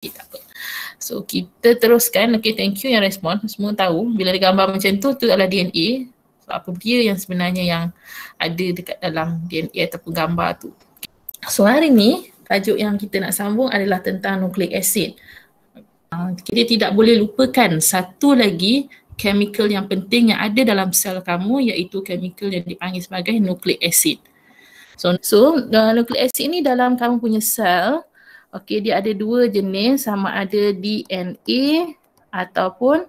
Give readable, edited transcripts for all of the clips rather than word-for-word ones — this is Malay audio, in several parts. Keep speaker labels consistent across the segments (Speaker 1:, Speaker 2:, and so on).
Speaker 1: Okay, tak apa. So kita teruskan. Okay, thank you yang respon. Semua tahu bila ada gambar macam tu adalah DNA. So apa dia yang sebenarnya yang ada dekat dalam DNA ataupun gambar tu. So hari ni tajuk yang kita nak sambung adalah tentang nucleic acid. Kita tidak boleh lupakan satu lagi chemical yang penting yang ada dalam sel kamu, iaitu chemical yang dipanggil sebagai nucleic acid. So nucleic acid ni dalam kamu punya sel, okey, dia ada dua jenis, sama ada DNA ataupun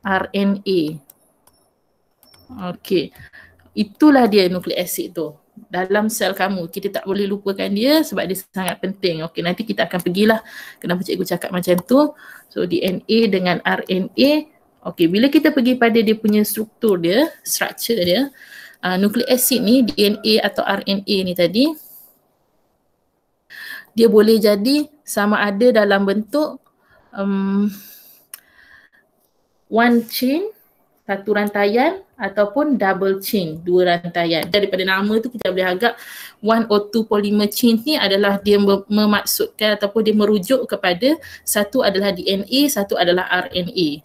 Speaker 1: RNA. Okey, itulah dia nucleic acid tu. Dalam sel kamu, kita tak boleh lupakan dia sebab dia sangat penting. Okey, nanti kita akan pergilah kenapa cikgu cakap macam tu. So DNA dengan RNA. Okey, bila kita pergi pada dia punya struktur dia, structure dia, nucleic acid ni, DNA atau RNA ni tadi, dia boleh jadi sama ada dalam bentuk one chain, satu rantaian, ataupun double chain, dua rantaian. Daripada nama tu kita boleh agak one or two polymer chain ni adalah dia memaksudkan ataupun dia merujuk kepada satu adalah DNA, satu adalah RNA.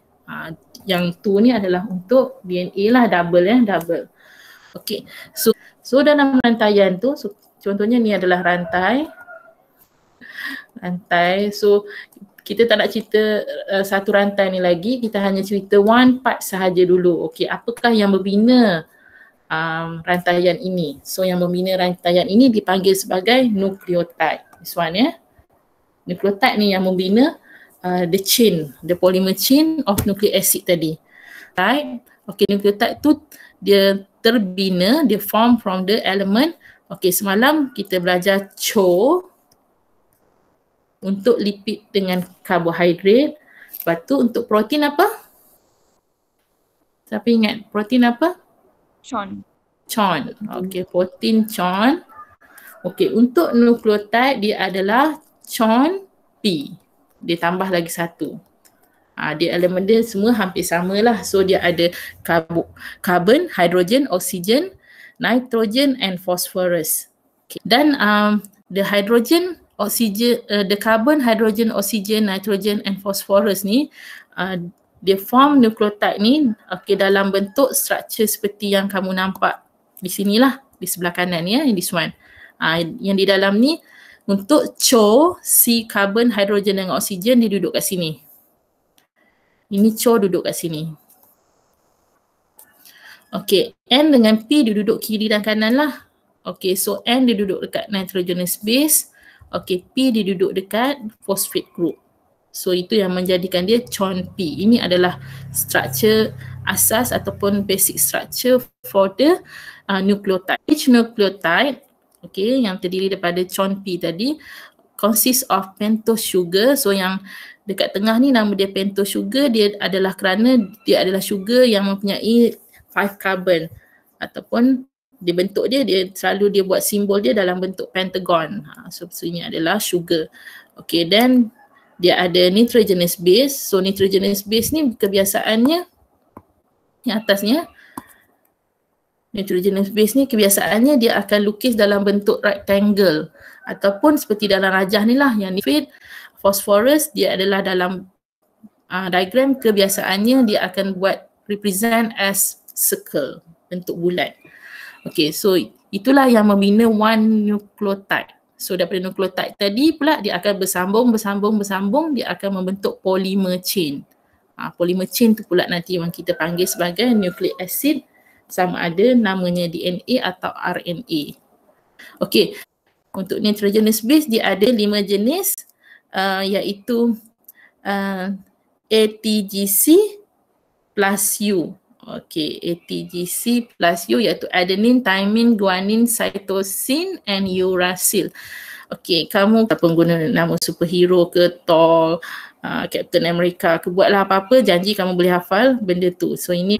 Speaker 1: Yang tu ni adalah untuk DNA lah, double double. Okey, so dalam rantaian tu, so contohnya ni adalah rantai. So kita tak nak cerita satu rantai ni lagi, kita hanya cerita one part sahaja dulu. Okey, apakah yang membina rantaian ini? So yang membina rantaian ini dipanggil sebagai nucleotide. This one nucleotide ni yang membina the chain, the polymer chain of nucleic acid tadi. Right? Okey, nucleotide tu dia terbina, dia form from the element. Okey, semalam kita belajar CHO untuk lipid dengan karbohidrat. Lepas tu untuk protein apa? Siapa ingat protein apa?
Speaker 2: CHON.
Speaker 1: Okey, protein CHON. Okey, untuk nukleotide dia adalah CHON-P. Dia tambah lagi satu. Dia elemen dia semua hampir samalah. So dia ada carbon, hydrogen, oxygen, nitrogen and phosphorus. Okay. Dan the hydrogen, oxygen, the carbon, hydrogen, oxygen, nitrogen and phosphorus ni dia form nucleotide ni dalam bentuk structure seperti yang kamu nampak di sinilah, di sebelah kanan this one. Yang di dalam ni untuk CHO, C, carbon, hydrogen dan oxygen dia duduk kat sini. Ini CHO duduk kat sini. Okey, N dengan P dia duduk kiri dan kanan lah. Okey, so N dia duduk dekat nitrogenous base. Okey, P dia duduk dekat phosphate group. So itu yang menjadikan dia CHON-P. Ini adalah structure asas ataupun basic structure for the nucleotide. Each nucleotide, okey, yang terdiri daripada CHON-P tadi consists of pentose sugar. So yang dekat tengah ni nama dia pentose sugar, dia adalah kerana dia adalah sugar yang mempunyai 5 carbon ataupun dibentuk dia selalu dia buat simbol dia dalam bentuk pentagon. So ini adalah sugar. Okay, then dia ada nitrogenous base. So nitrogenous base ni kebiasaannya yang atasnya, nitrogenous base ni kebiasaannya dia akan lukis dalam bentuk rectangle ataupun seperti dalam rajah ni lah yang nifid. Phosphorus dia adalah dalam diagram kebiasaannya dia akan buat represent as circle, bentuk bulat. Okay, so itulah yang membina one nucleotide. So daripada nucleotide tadi pula dia akan bersambung, dia akan membentuk polymer chain. Polymer chain tu pula nanti yang kita panggil sebagai nucleic acid, sama ada namanya DNA atau RNA. Okay, untuk nitrogenous base dia ada 5 jenis, iaitu ATGC plus U. Okay, ATGC plus U iaitu adenine, thymine, guanine, cytosine and uracil. Okay, kamu pengguna nama superhero ke Thor, Captain America ke, buatlah apa-apa, janji kamu boleh hafal benda tu. So ini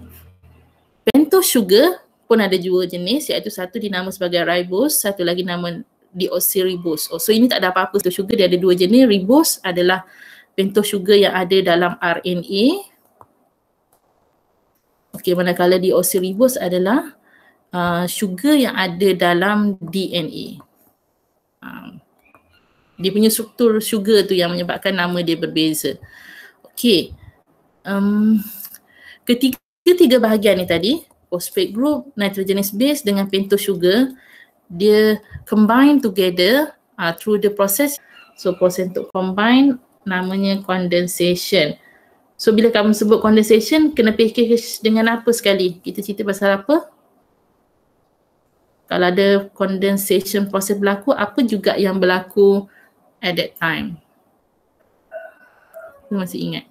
Speaker 1: pentose sugar pun ada 2 jenis, iaitu satu dinama sebagai ribose, satu lagi nama deoxyribose. So ini tak ada apa-apa, pentose sugar dia ada 2 jenis. Ribose adalah pentose sugar yang ada dalam RNA. Okey, manakala deoxyribose adalah sugar yang ada dalam DNA. Dia punya struktur sugar tu yang menyebabkan nama dia berbeza. Okey. Ketiga bahagian ni tadi, phosphate group, nitrogenous base dengan pentose sugar, dia combine together through the process. So proses untuk combine namanya condensation. So bila kamu sebut condensation, kena fikir dengan apa sekali? Kita cerita pasal apa? Kalau ada condensation proses berlaku, apa juga yang berlaku at that time? Saya masih ingat.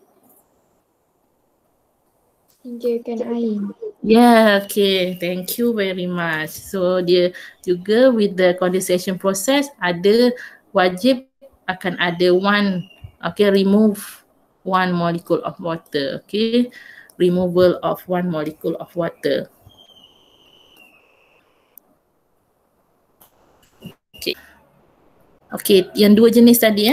Speaker 2: Singkirkan air.
Speaker 1: Yeah, okay. Thank you very much. So dia juga with the condensation process ada wajib akan ada remove one molecule of water. Okay, removal of one molecule of water. Okay, yang dua jenis tadi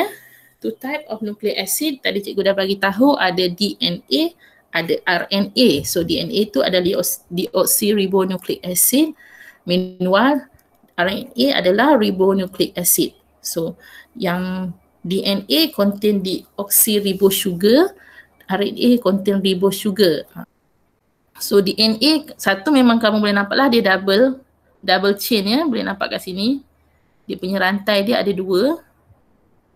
Speaker 1: two type of nucleic acid tadi cikgu dah bagi tahu, ada DNA, ada RNA. So DNA itu adalah deoxyribonucleic acid. Meanwhile RNA adalah ribonucleic acid. So yang DNA contain deoxyribosugar, RNA contain ribosugar. So DNA satu memang kamu boleh nampak lah dia double chain boleh nampak kat sini. Dia punya rantai dia ada dua.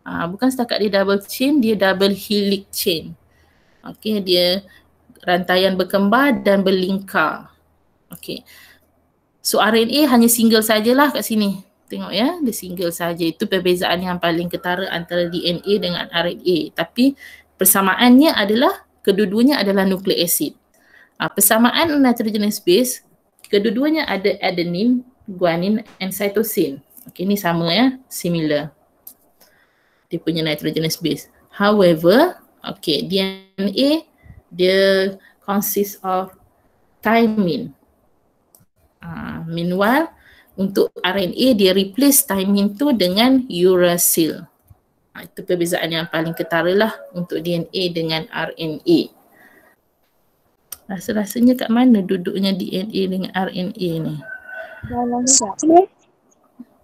Speaker 1: Bukan setakat dia double chain, dia double helix chain. Okay, dia rantaian berkembar dan berlingkar. Okay. So RNA hanya single sajalah kat sini. Tengok dia single saja. Itu perbezaan yang paling ketara antara DNA dengan RNA. Tapi persamaannya adalah kedua-duanya adalah nucleic acid. Persamaan nitrogenous base, kedua-duanya ada adenine, guanine and cytosine. Okay, ni sama similar. Dia punya nitrogenous base. However, okay, DNA dia consists of thymine. Meanwhile, untuk RNA dia replace thymine tu dengan uracil. Itu perbezaan yang paling ketara lah untuk DNA dengan RNA. Rasa-rasanya kat mana duduknya DNA dengan RNA ni?
Speaker 2: Dalam sel.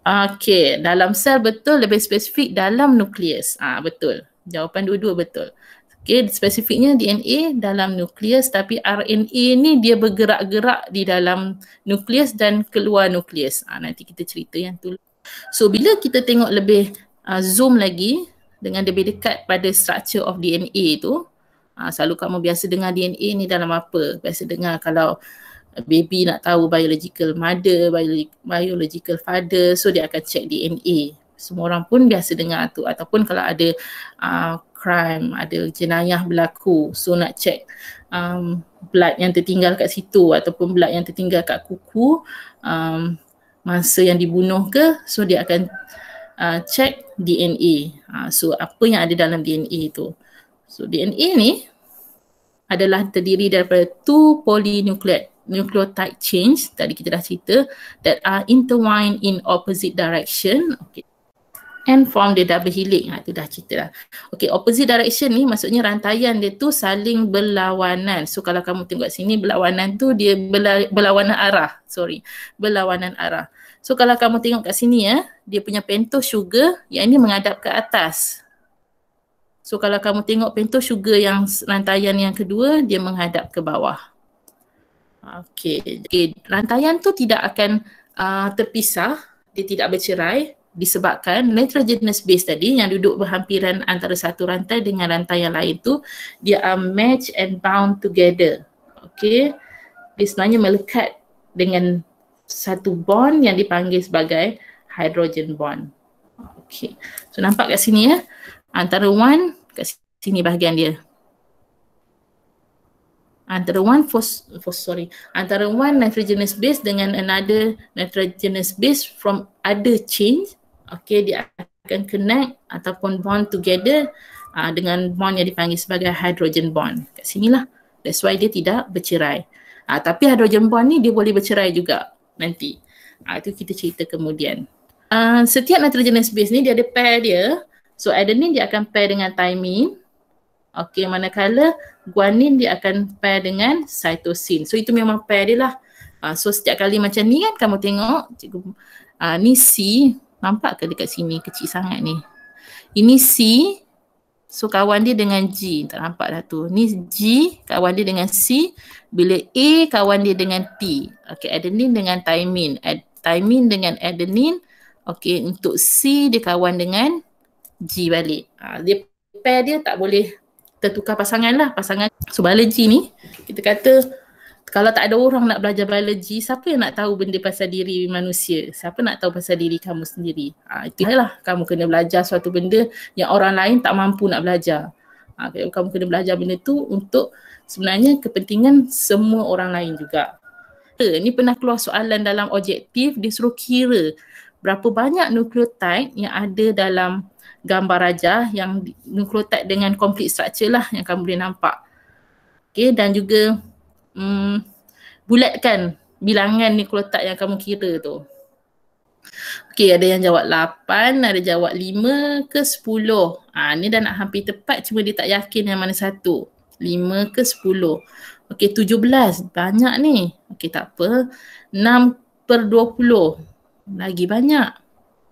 Speaker 1: Okay, dalam sel betul, lebih spesifik dalam nukleus. Betul. Jawapan dua-dua betul. Okay, spesifiknya DNA dalam nukleus, tapi RNA ni dia bergerak-gerak di dalam nukleus dan keluar nukleus. Nanti kita cerita yang tu. So bila kita tengok lebih zoom lagi dengan lebih dekat pada structure of DNA tu, selalu kamu biasa dengar DNA ni dalam apa? Biasa dengar kalau baby nak tahu biological mother, biological father, so dia akan check DNA. Semua orang pun biasa dengar tu. Ataupun kalau ada crime, ada jenayah berlaku, so nak check blood yang tertinggal kat situ ataupun blood yang tertinggal kat kuku masa yang dibunuh ke, so dia akan check DNA. So apa yang ada dalam DNA tu. So DNA ni adalah terdiri daripada two polynucleotide chains, tadi kita dah cerita, that are intertwined in opposite direction. Okay. And form the double helix. Itu dah cerita dah. Okay, opposite direction ni maksudnya rantaian dia tu saling berlawanan. So kalau kamu tengok sini berlawanan tu dia berlawanan arah. Berlawanan arah. So kalau kamu tengok kat sini dia punya pentose sugar yang ini menghadap ke atas. So kalau kamu tengok pentose sugar yang rantaian yang kedua dia menghadap ke bawah. Okay. Rantaian tu tidak akan terpisah, dia tidak bercerai disebabkan nitrogenous base tadi yang duduk berhampiran antara satu rantai dengan rantai yang lain tu dia are match and bound together. Okay. Dia sebenarnya melekat dengan satu bond yang dipanggil sebagai hydrogen bond. Okay. So nampak kat sini antara one, kat sini bahagian dia. Antara one nitrogenous base dengan another nitrogenous base from other chain, okay, dia akan connect ataupun bond together dengan bond yang dipanggil sebagai hydrogen bond. Kat sinilah. That's why dia tidak bercerai. Tapi hydrogen bond ni dia boleh bercerai juga nanti. Itu kita cerita kemudian. Setiap nitrogenous base ni dia ada pair dia. So adenine dia akan pair dengan thymine. Okay, manakala guanine dia akan pair dengan cytosine. So itu memang pair dia lah. So setiap kali macam ni kan kamu tengok cikgu, ni C, nampak ke dekat sini kecil sangat ni. Ini C, so kawan dia dengan G. Tak nampak dah tu. Ni G, kawan dia dengan C. Bila A, kawan dia dengan T. Okay, adenine dengan thymine. Thymine dengan adenine. Okay, untuk C, dia kawan dengan G balik. Dia pair dia tak boleh tertukar pasangan lah. Pasangan. So, biology ni, kita kata kalau tak ada orang nak belajar biologi, siapa yang nak tahu benda pasal diri manusia? Siapa nak tahu pasal diri kamu sendiri? Itulah, kamu kena belajar suatu benda yang orang lain tak mampu nak belajar. Kamu kena belajar benda tu untuk sebenarnya kepentingan semua orang lain juga. Ni pernah keluar soalan dalam objektif, dia suruh kira berapa banyak nukleotide yang ada dalam gambar rajah, yang nukleotide dengan complete structure lah yang kamu boleh nampak. Okay, dan juga bulatkan bilangan nukleotide yang kamu kira tu. Okey, ada yang jawab 8, ada jawab 5 ke 10. Ni dah nak hampir tepat, cuma dia tak yakin yang mana satu. 5 ke 10. Okey, 17. Banyak ni. Okey, tak apa. 6/20. Lagi banyak.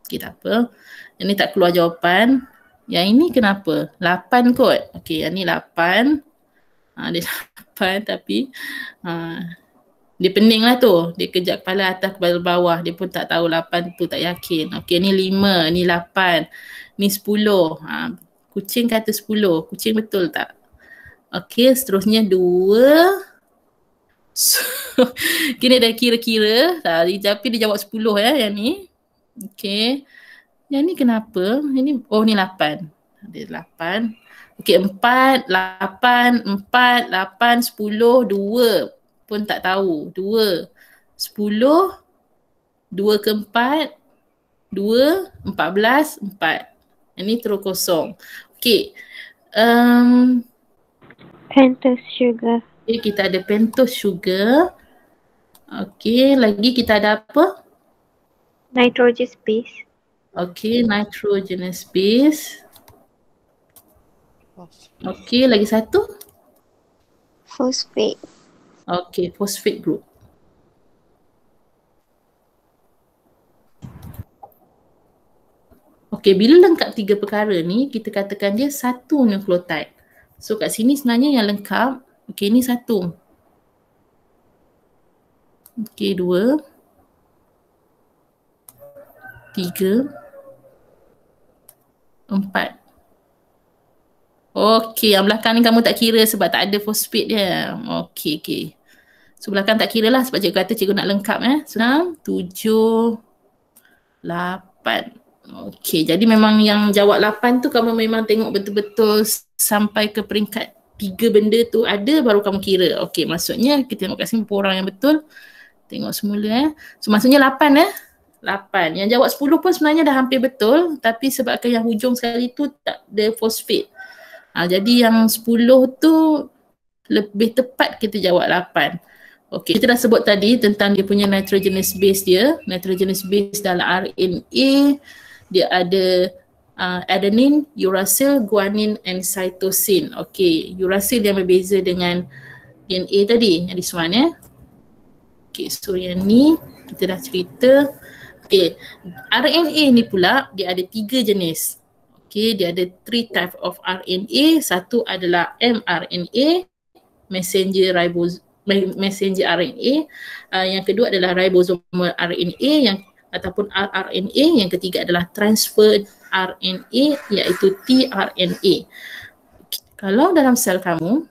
Speaker 1: Okey, tak apa. Yang ni tak keluar jawapan. Yang ini kenapa? 8 kot. Okey, yang ni 8. Dia 8 tapi dia pening lah tu. Dia kejap kepala atas kepala bawah. Dia pun tak tahu 8 tu, tak yakin. Okey, ni 5, ni 8, ni 10. Kucing kata 10. Kucing betul tak? Okey, seterusnya 2. So, kini dah kira-kira. Tapi dia jawab 10 ya yang ni. Okey. Yang ni kenapa? Ini, ni 8. Ada 8. Okey, 4, 8, 4, 8, 10, 2. Pun tak tahu. 2, 10, 2 ke 4, 2, 14, 4. Ini terus kosong. Okey.
Speaker 2: Pentose sugar.
Speaker 1: Okay, kita ada pentose sugar. Okey, lagi kita ada apa?
Speaker 2: Nitrogenous base.
Speaker 1: Okey, nitrogenous base. Okey, lagi satu?
Speaker 2: Phosphate.
Speaker 1: Okey, phosphate group. Okey, bila lengkap 3 perkara ni, kita katakan dia satu nukleotide. So kat sini sebenarnya yang lengkap, okey, ni 1. Okey, 2, 3, 4. Okey, yang belakang ni kamu tak kira sebab tak ada fosfat dia. Okey. So belakang tak kira lah sebab cikgu kata cikgu nak lengkap Senang. 7, 8. Okey, jadi memang yang jawab 8 tu kamu memang tengok betul-betul sampai ke peringkat 3 benda tu ada baru kamu kira. Okey, maksudnya kita tengok kat sini berapa orang yang betul. Tengok semula So maksudnya 8 8. Yang jawab 10 pun sebenarnya dah hampir betul, tapi sebabkan yang hujung sekali tu tak ada fosfat. Jadi yang 10 tu lebih tepat kita jawab 8. Okey, kita dah sebut tadi tentang dia punya nitrogenous base dia. Nitrogenous base dalam RNA, dia ada adenine, uracil, guanine and cytosine. Okey, uracil yang berbeza dengan DNA tadi, yang this one Okey, so yang ni kita dah cerita. Okey, RNA ni pula dia ada 3 jenis. Okey, dia ada 3 type of RNA. Satu adalah mRNA, messenger RNA. Yang kedua adalah ribosomal RNA ataupun rRNA. Yang ketiga adalah transfer RNA iaitu tRNA. Kalau dalam sel kamu,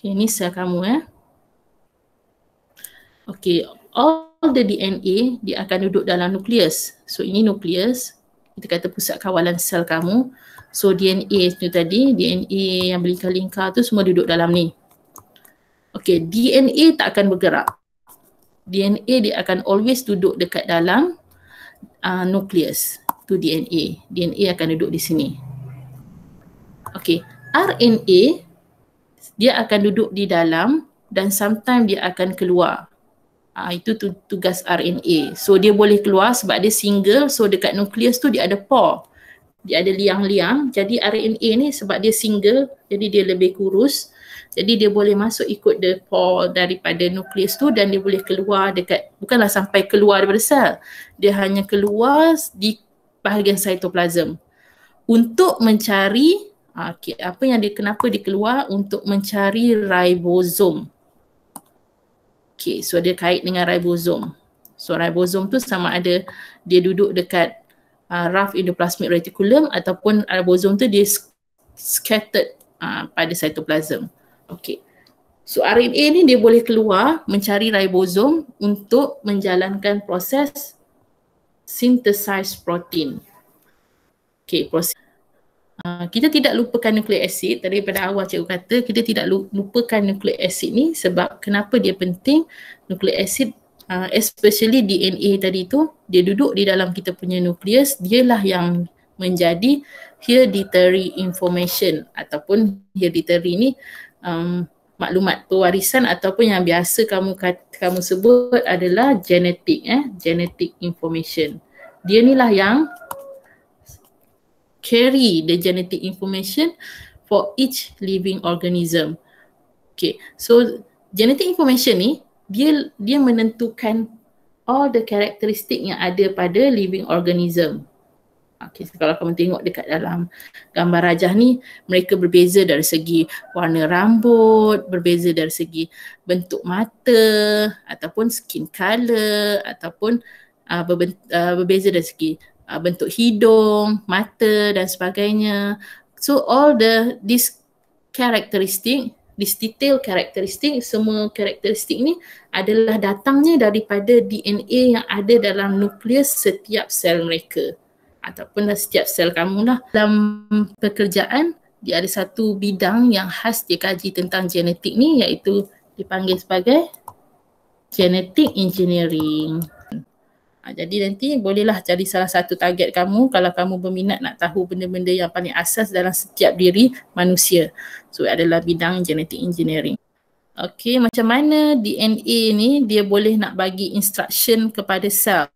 Speaker 1: ini sel kamu Okey, all the DNA dia akan duduk dalam nukleus. So ini nukleus, kita kata pusat kawalan sel kamu. So DNA tu tadi, DNA yang berlingkar-lingkar tu semua duduk dalam ni. Okey, DNA tak akan bergerak. DNA dia akan always duduk dekat dalam nukleus. Tu DNA. DNA akan duduk di sini. Okey, RNA dia akan duduk di dalam dan sometimes dia akan keluar. Itu tugas RNA. So dia boleh keluar sebab dia single, so dekat nukleus tu dia ada pore. dia ada liang-liang. Jadi RNA ni sebab dia single, jadi dia lebih kurus. Jadi dia boleh masuk ikut the pore daripada nukleus tu dan dia boleh keluar dekat, bukanlah sampai keluar daripada sel. Dia hanya keluar di bahagian cytoplasm untuk mencari apa yang kenapa dia keluar, untuk mencari ribosom. Okay, so dia kait dengan ribosom. So ribosom tu sama ada dia duduk dekat rough endoplasmic reticulum ataupun ribosom tu dia scattered pada cytoplasm. Okay. So RNA ni dia boleh keluar mencari ribosom untuk menjalankan proses synthesize protein. Okay, proses. Kita tidak lupakan nucleic acid. Tadi pada awal cikgu kata kita tidak lupakan nucleic acid ni sebab kenapa dia penting. Nucleic acid especially DNA tadi tu, dia duduk di dalam kita punya nukleus, dialah yang menjadi hereditary information ataupun hereditary ni maklumat pewarisan ataupun yang biasa kamu sebut adalah genetic information. Dia ni lah yang carry the genetic information for each living organism. Okay, so genetic information ni dia menentukan all the characteristic yang ada pada living organism. Okay, so kalau kamu tengok dekat dalam gambar rajah ni, mereka berbeza dari segi warna rambut, berbeza dari segi bentuk mata ataupun skin color ataupun berbeza dari segi bentuk hidung, mata dan sebagainya. So all this characteristic, this detail karakteristik, semua karakteristik ni adalah datangnya daripada DNA yang ada dalam nukleus setiap sel mereka ataupun setiap sel kamu lah. Dalam pekerjaan, dia ada satu bidang yang khas dia kaji tentang genetik ni, iaitu dipanggil sebagai genetic engineering. Jadi nanti bolehlah jadi salah satu target kamu kalau kamu berminat nak tahu benda-benda yang paling asas dalam setiap diri manusia. So adalah bidang genetic engineering. Okay, macam mana DNA ni dia boleh nak bagi instruction kepada sel.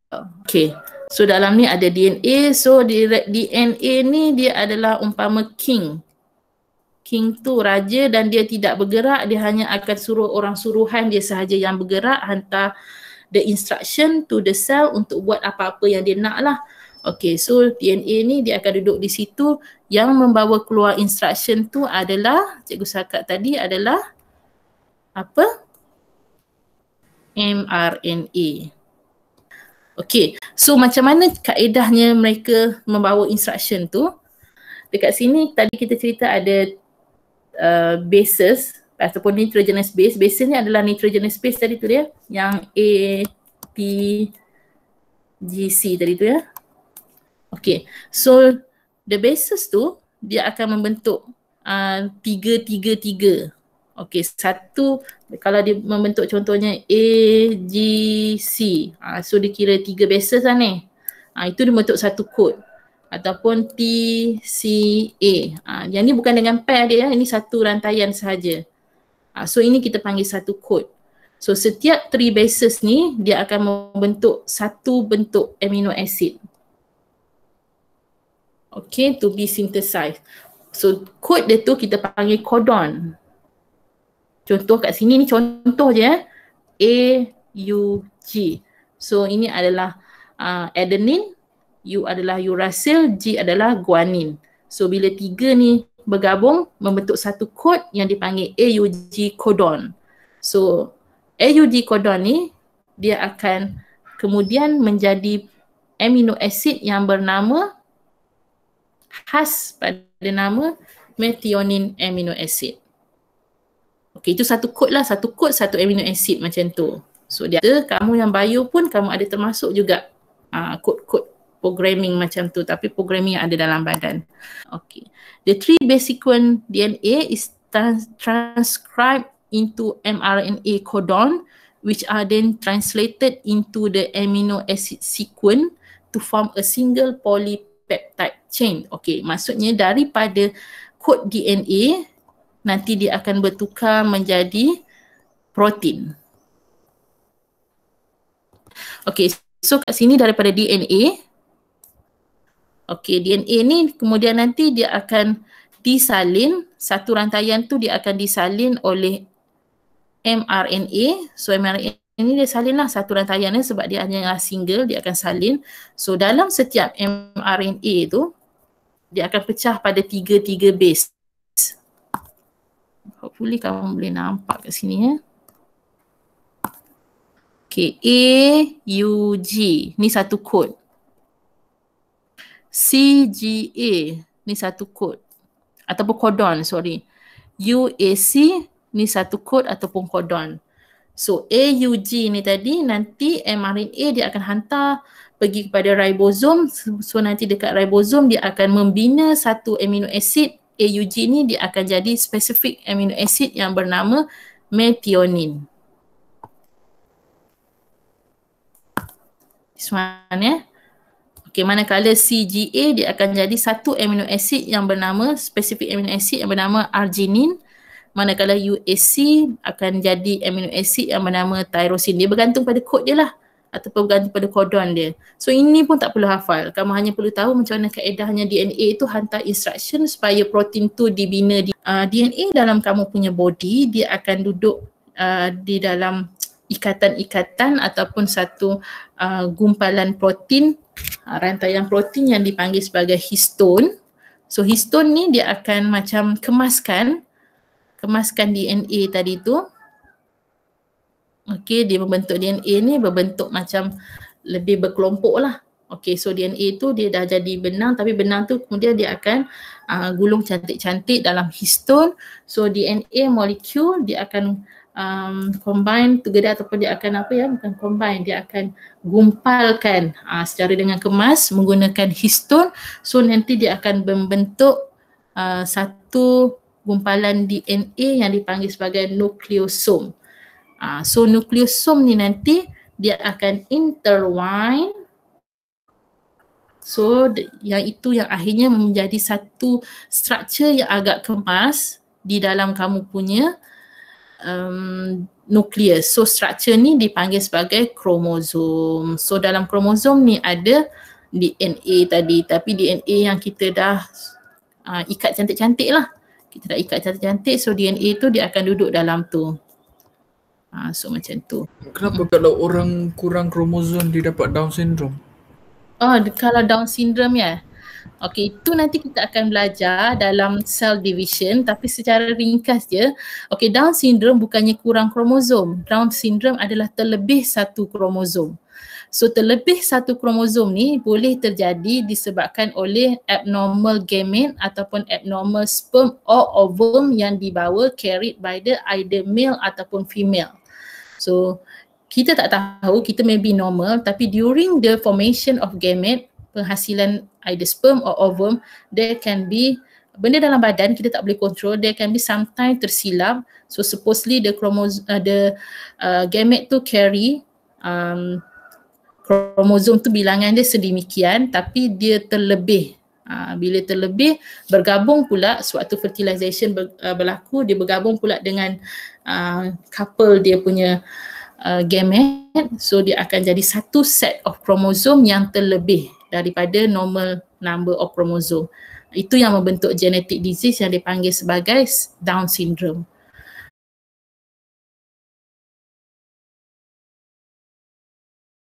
Speaker 1: Okay, so dalam ni ada DNA. So DNA ni dia adalah umpama king. King tu raja dan dia tidak bergerak, dia hanya akan suruh orang suruhan dia sahaja yang bergerak, hantar the instruction to the cell untuk buat apa-apa yang dia nak lah. Okay, so DNA ni dia akan duduk di situ, yang membawa keluar instruction tu adalah, cikgu cakap tadi adalah apa? mRNA. Okay, so macam mana kaedahnya mereka membawa instruction tu? Dekat sini tadi kita cerita ada bases ataupun nitrogenous base. Base ni adalah nitrogenous base tadi tu dia, yang ATGC tadi tu ya. Okay, so the bases tu dia akan membentuk 3-3-3. Okay, satu kalau dia membentuk contohnya AGC, so dia kira 3 bases lah ni. Itu dia bentuk satu kod. Ataupun TCA. Yang ni bukan dengan pair dia, ini satu rantaian sahaja. So ini kita panggil satu kod. So setiap 3 bases ni dia akan membentuk satu bentuk amino acid. Okay, to be synthesized. So kod dia tu kita panggil codon. Contoh kat sini ni contoh je AUG. So ini adalah adenine, U adalah uracil, G adalah guanin. So bila 3 ni bergabung membentuk satu kod yang dipanggil AUG codon. So AUG codon ni dia akan kemudian menjadi amino acid yang bernama khas pada nama methionine amino acid. Okey, itu satu kod lah, satu kod satu amino acid macam tu. So dia ada, kamu yang bio pun kamu ada termasuk juga kod-kod programming macam tu, tapi programming yang ada dalam badan. Okay. The 3 base sequence DNA is transcribed into mRNA codon, which are then translated into the amino acid sequence to form a single polypeptide chain. Okay, maksudnya daripada kod DNA nanti dia akan bertukar menjadi protein. Okay, so kat sini daripada DNA, Okey, DNA ni kemudian nanti dia akan disalin, satu rantaian tu dia akan disalin oleh mRNA. So mRNA ni dia salin lah satu rantaian ni sebab dia hanya single, dia akan salin. So dalam setiap mRNA tu dia akan pecah pada 3 base. Hopefully kamu boleh nampak kat sini ya. Okay, AUG ni satu kod. CGA ni satu kod ataupun kodon, sorry. UAC ni satu kod ataupun kodon. So AUG ni tadi nanti mRNA dia akan hantar pergi kepada ribosom. So nanti dekat ribosom dia akan membina satu amino acid. AUG ni dia akan jadi specific amino acid yang bernama methionine. This one ya. Okay, manakala CGA dia akan jadi satu amino acid yang bernama specific amino acid yang bernama arginine. Manakala UAC akan jadi amino acid yang bernama tyrosin. Dia bergantung pada kod dia lah ataupun bergantung pada kodon dia. So ini pun tak perlu hafal. Kamu hanya perlu tahu macam mana kaedahnya DNA itu hantar instruction supaya protein tu dibina. DNA dalam kamu punya body dia akan duduk di dalam ikatan-ikatan ataupun satu gumpalan protein, rantaian protein yang dipanggil sebagai histone. So histone ni dia akan macam kemaskan DNA tadi tu. Okey, dia membentuk DNA ni berbentuk macam lebih berkelompok lah. Okey, so DNA tu dia dah jadi benang, tapi benang tu kemudian dia akan gulung cantik-cantik dalam histone. So DNA molekul dia akan combine together ataupun dia akan bukan combine, dia akan gumpalkan secara dengan kemas menggunakan histone. So nanti dia akan membentuk satu gumpalan DNA yang dipanggil sebagai nukleosom. So nukleosom ni nanti dia akan intertwine. So yang itu yang akhirnya menjadi satu structure yang agak kemas di dalam kamu punya nukleus. So structure ni dipanggil sebagai kromosom. So dalam kromosom ni ada DNA tadi, tapi DNA yang kita dah ikat cantik-cantik lah. Kita dah ikat cantik-cantik, so DNA tu dia akan duduk dalam tu. So macam tu.
Speaker 3: Kenapa kalau orang kurang kromosom dia dapat Down syndrome?
Speaker 1: Kalau Down syndrome ya. Okey, itu nanti kita akan belajar dalam cell division, tapi secara ringkas je. Okey, Down syndrome bukannya kurang kromosom. Down syndrome adalah terlebih satu kromosom. So terlebih satu kromosom ni boleh terjadi disebabkan oleh abnormal gamete ataupun abnormal sperm or ovum yang dibawa carried by the either male ataupun female. So kita tak tahu, kita may be normal, tapi during the formation of gamete, penghasilan either sperm or ovum, there can be benda dalam badan kita tak boleh control, there can be sometimes tersilap. So supposedly the gamete tu carry kromosom tu bilangan dia sedemikian, tapi dia terlebih. Bila terlebih, bergabung pula suatu fertilization berlaku, dia bergabung pula dengan couple dia punya gamete. So dia akan jadi satu set of kromosom yang terlebih daripada normal number of kromosom. Itu yang membentuk genetic disease yang dipanggil sebagai Down syndrome.